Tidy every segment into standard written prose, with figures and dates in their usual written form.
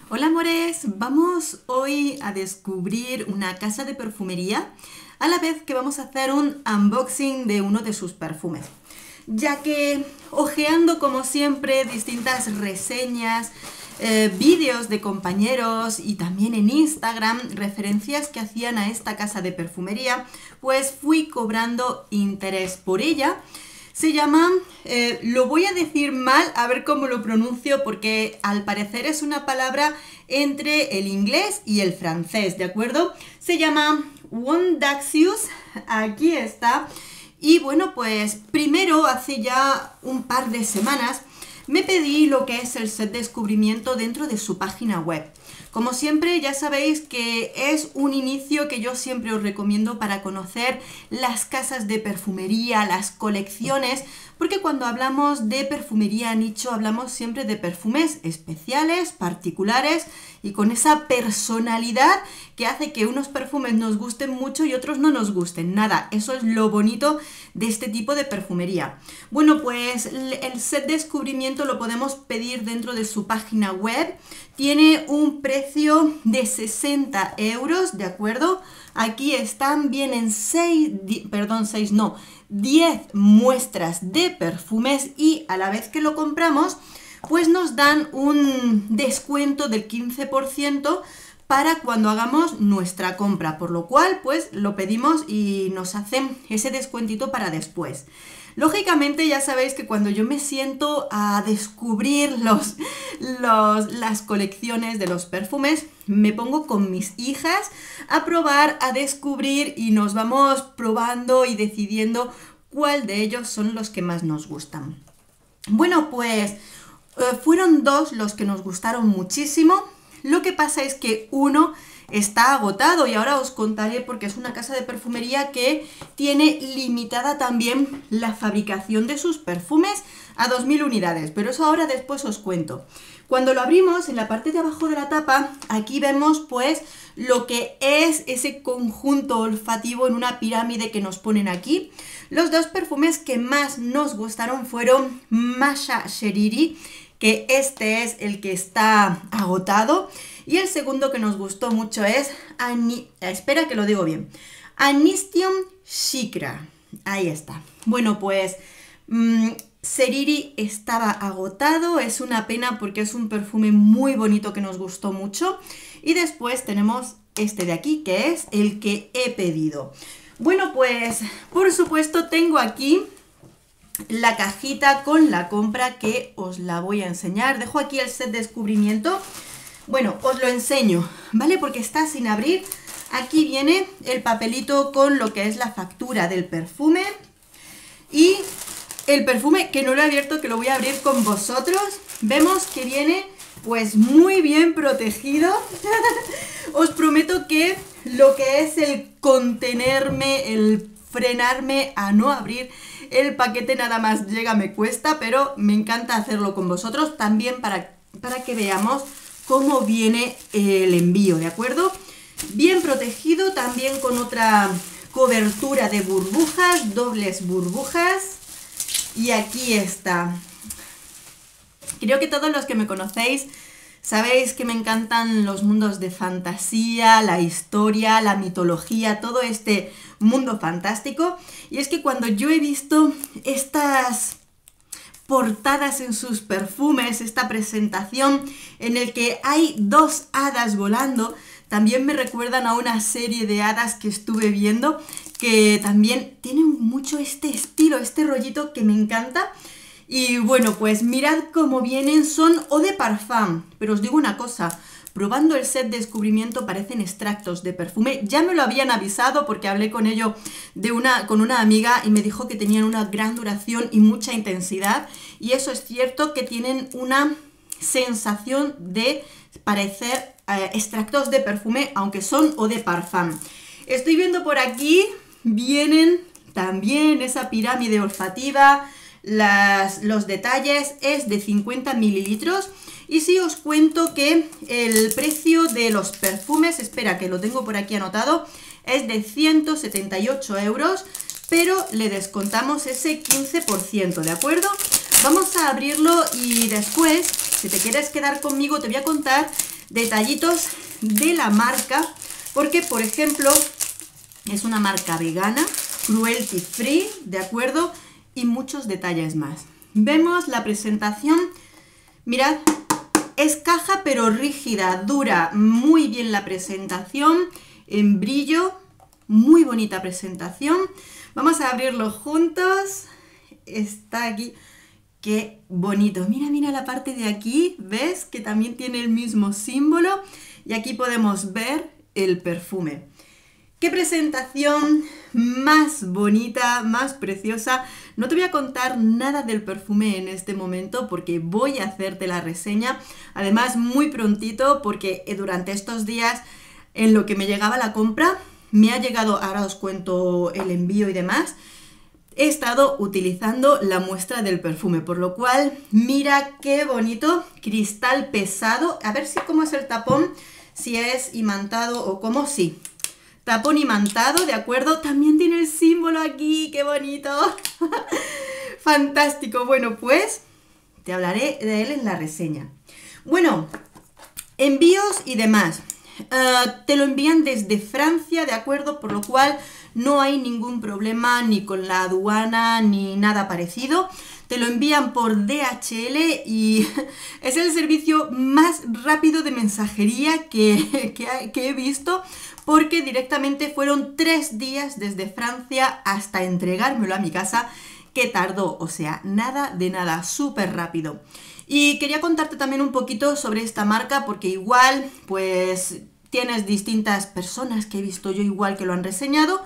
Hola amores, vamos hoy a descubrir una casa de perfumería a la vez que vamos a hacer un unboxing de uno de sus perfumes, ya que hojeando como siempre distintas reseñas, vídeos de compañeros y también en Instagram referencias que hacían a esta casa de perfumería, pues fui cobrando interés por ella. Se llama, lo voy a decir mal, a ver cómo lo pronuncio, porque al parecer es una palabra entre el inglés y el francés, ¿de acuerdo? Se llama Wondaxius, aquí está. Y bueno, pues primero, hace ya un par de semanas, me pedí lo que es el set descubrimiento dentro de su página web. Como siempre, ya sabéis que es un inicio que yo siempre os recomiendo para conocer las casas de perfumería, las colecciones, porque cuando hablamos de perfumería nicho hablamos siempre de perfumes especiales, particulares y con esa personalidad que hace que unos perfumes nos gusten mucho y otros no nos gusten. Nada, eso es lo bonito de este tipo de perfumería. Bueno, pues el set descubrimiento lo podemos pedir dentro de su página web. Tiene un precio de 60 euros, ¿de acuerdo? Aquí están, vienen 10 muestras de perfumes y a la vez que lo compramos, pues nos dan un descuento del 15% para cuando hagamos nuestra compra, por lo cual pues lo pedimos y nos hacen ese descuentito para después. Lógicamente ya sabéis que cuando yo me siento a descubrir las colecciones de los perfumes, me pongo con mis hijas a probar, a descubrir y nos vamos probando y decidiendo cuál de ellos son los que más nos gustan. Bueno, pues fueron dos los que nos gustaron muchísimo. Lo que pasa es que uno está agotado y ahora os contaré porque es una casa de perfumería que tiene limitada también la fabricación de sus perfumes a 2000 unidades, pero eso ahora después os cuento. Cuando lo abrimos, en la parte de abajo de la tapa, aquí vemos pues lo que es ese conjunto olfativo en una pirámide que nos ponen aquí. Los dos perfumes que más nos gustaron fueron Masha Sheriri, que este es el que está agotado, y el segundo que nos gustó mucho es, espera que lo digo bien, Anistium Shikra, ahí está. Bueno, pues Sheriri estaba agotado, es una pena porque es un perfume muy bonito que nos gustó mucho, y después tenemos este de aquí, que es el que he pedido. Bueno, pues por supuesto tengo aquí la cajita con la compra que os la voy a enseñar. Dejo aquí el set de descubrimiento. Bueno, os lo enseño, ¿vale? Porque está sin abrir. Aquí viene el papelito con lo que es la factura del perfume. Y el perfume que no lo he abierto, que lo voy a abrir con vosotros. Vemos que viene pues muy bien protegido. Os prometo que lo que es el contenerme, el frenarme a no abrir el paquete nada más llega me cuesta, pero me encanta hacerlo con vosotros también para que veamos cómo viene el envío, ¿de acuerdo? Bien protegido, también con otra cobertura de burbujas, dobles burbujas, y aquí está. Creo que todos los que me conocéis sabéis que me encantan los mundos de fantasía, la historia, la mitología, todo este mundo fantástico. Y es que cuando yo he visto estas portadas en sus perfumes, esta presentación en el que hay dos hadas volando, también me recuerdan a una serie de hadas que estuve viendo que también tienen mucho este estilo, este rollito que me encanta. Y bueno, pues mirad cómo vienen, son eau de parfum, pero os digo una cosa, probando el set de descubrimiento parecen extractos de perfume. Ya me lo habían avisado porque hablé con ello con una amiga y me dijo que tenían una gran duración y mucha intensidad, y eso es cierto, que tienen una sensación de parecer extractos de perfume, aunque son eau de parfum. Estoy viendo por aquí, vienen también esa pirámide olfativa. Los detalles es de 50 mililitros. Y si os cuento que el precio de los perfumes, espera que lo tengo por aquí anotado, es de 178 euros, pero le descontamos ese 15%, ¿de acuerdo? Vamos a abrirlo y después, si te quieres quedar conmigo, te voy a contar detallitos de la marca, porque por ejemplo es una marca vegana, cruelty free, ¿de acuerdo? Y muchos detalles más. Vemos la presentación, mirad, es caja pero rígida, dura, muy bien la presentación, en brillo, muy bonita presentación. Vamos a abrirlo juntos, está aquí, qué bonito, mira, mira la parte de aquí, ¿ves? Que también tiene el mismo símbolo y aquí podemos ver el perfume. ¡Qué presentación más bonita, más preciosa! No te voy a contar nada del perfume en este momento porque voy a hacerte la reseña. Además, muy prontito porque durante estos días en lo que me llegaba la compra, me ha llegado, ahora os cuento el envío y demás, he estado utilizando la muestra del perfume, por lo cual, mira qué bonito, cristal pesado. A ver si cómo es el tapón, si es imantado o cómo, sí. Tapón imantado, ¿de acuerdo? También tiene el símbolo aquí, ¡qué bonito! Fantástico. Bueno, pues te hablaré de él en la reseña. Bueno, envíos y demás. Te lo envían desde Francia, ¿de acuerdo? Por lo cual no hay ningún problema ni con la aduana ni nada parecido. Te lo envían por DHL y es el servicio más rápido de mensajería que he visto, porque directamente fueron 3 días desde Francia hasta entregármelo a mi casa, que tardó, o sea, nada de nada, súper rápido. Y quería contarte también un poquito sobre esta marca, porque igual, pues, tienes distintas personas que he visto yo igual que lo han reseñado,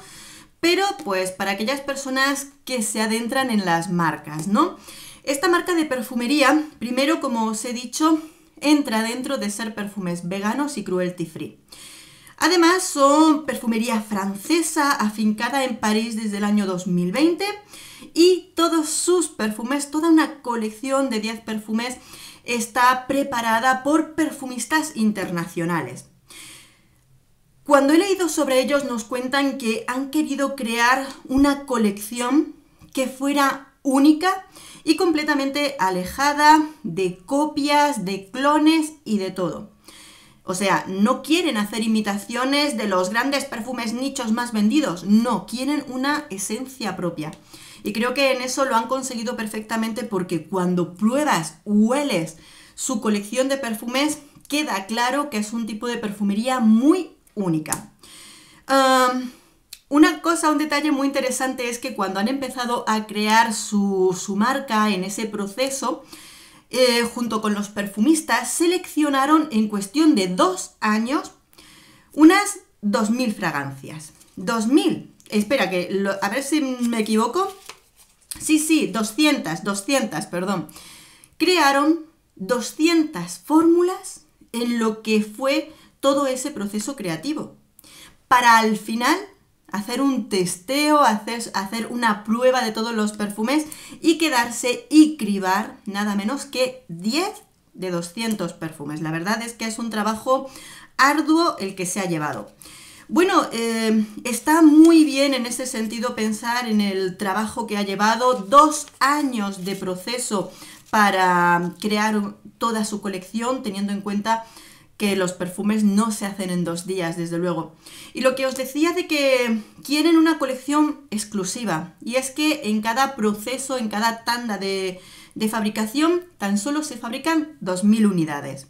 pero pues para aquellas personas que se adentran en las marcas, ¿no? Esta marca de perfumería, primero, como os he dicho, entra dentro de ser perfumes veganos y cruelty free. Además, son perfumería francesa, afincada en París desde el año 2020, y todos sus perfumes, toda una colección de 10 perfumes, está preparada por perfumistas internacionales. Cuando he leído sobre ellos nos cuentan que han querido crear una colección que fuera única y completamente alejada de copias, de clones y de todo. O sea, no quieren hacer imitaciones de los grandes perfumes nichos más vendidos, no, quieren una esencia propia. Y creo que en eso lo han conseguido perfectamente, porque cuando pruebas, hueles su colección de perfumes, queda claro que es un tipo de perfumería muy única. Una cosa, un detalle muy interesante es que cuando han empezado a crear su marca en ese proceso, junto con los perfumistas, seleccionaron en cuestión de 2 años unas 2000 fragancias. 2000. Espera, a ver si me equivoco. Sí, 200, perdón. Crearon 200 fórmulas en lo que fue todo ese proceso creativo, para al final hacer un testeo, hacer una prueba de todos los perfumes y quedarse y cribar nada menos que 10 de 200 perfumes. La verdad es que es un trabajo arduo el que se ha llevado. Bueno, está muy bien en ese sentido pensar en el trabajo que ha llevado, 2 años de proceso para crear toda su colección, teniendo en cuenta que los perfumes no se hacen en 2 días, desde luego. Y lo que os decía de que quieren una colección exclusiva, y es que en cada proceso, en cada tanda de fabricación, tan solo se fabrican 2000 unidades.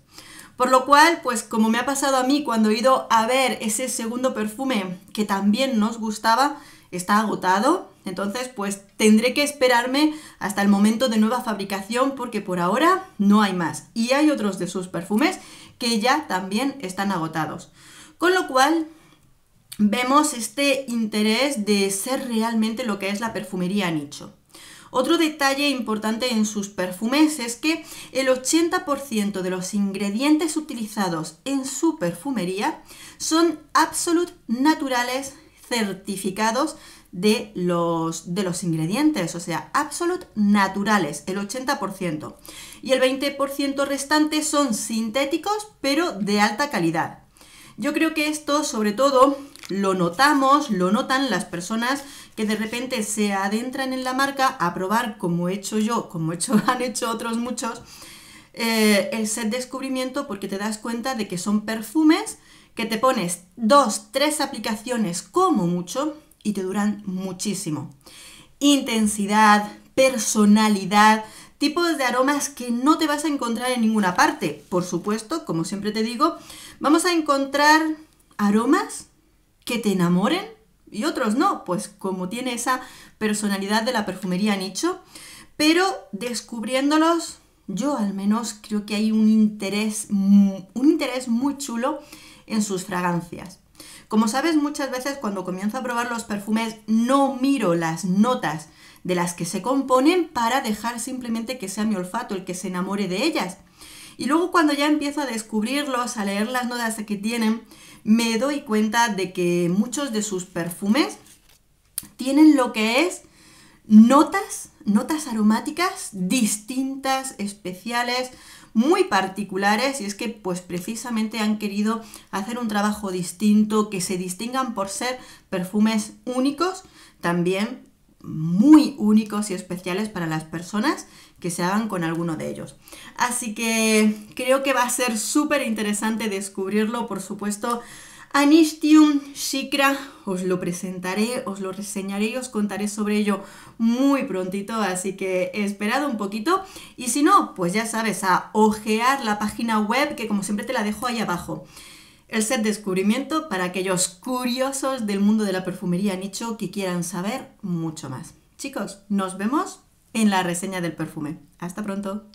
Por lo cual, pues como me ha pasado a mí cuando he ido a ver ese segundo perfume que también nos gustaba, está agotado. Entonces, pues tendré que esperarme hasta el momento de nueva fabricación, porque por ahora no hay más. Y hay otros de sus perfumes que ya también están agotados. Con lo cual, vemos este interés de ser realmente lo que es la perfumería nicho. Otro detalle importante en sus perfumes es que el 80% de los ingredientes utilizados en su perfumería son absolut naturales, certificados de los ingredientes, o sea, absolut naturales, el 80%. Y el 20% restante son sintéticos, pero de alta calidad. Yo creo que esto, sobre todo, lo notan las personas que de repente se adentran en la marca a probar, como he hecho yo, han hecho otros muchos, el set descubrimiento porque te das cuenta de que son perfumes que te pones 2, 3 aplicaciones como mucho y te duran muchísimo. Intensidad, personalidad, tipos de aromas que no te vas a encontrar en ninguna parte. Por supuesto, como siempre te digo, vamos a encontrar aromas que te enamoren y otros no, pues como tiene esa personalidad de la perfumería nicho, pero descubriéndolos, yo al menos creo que hay un interés muy chulo en sus fragancias. Como sabes, muchas veces cuando comienzo a probar los perfumes no miro las notas de las que se componen para dejar simplemente que sea mi olfato el que se enamore de ellas. Y luego cuando ya empiezo a descubrirlos, a leer las notas que tienen, me doy cuenta de que muchos de sus perfumes tienen lo que es notas aromáticas distintas, especiales, muy particulares, y es que pues precisamente han querido hacer un trabajo distinto, que se distingan por ser perfumes únicos, también muy únicos y especiales para las personas que se hagan con alguno de ellos. Así que creo que va a ser súper interesante descubrirlo, por supuesto. Anishtium Shikra, os lo presentaré, os lo reseñaré y os contaré sobre ello muy prontito, así que esperad un poquito. Y si no, pues ya sabes, a ojear la página web, que como siempre te la dejo ahí abajo. El set descubrimiento para aquellos curiosos del mundo de la perfumería nicho que quieran saber mucho más. Chicos, nos vemos en la reseña del perfume. Hasta pronto.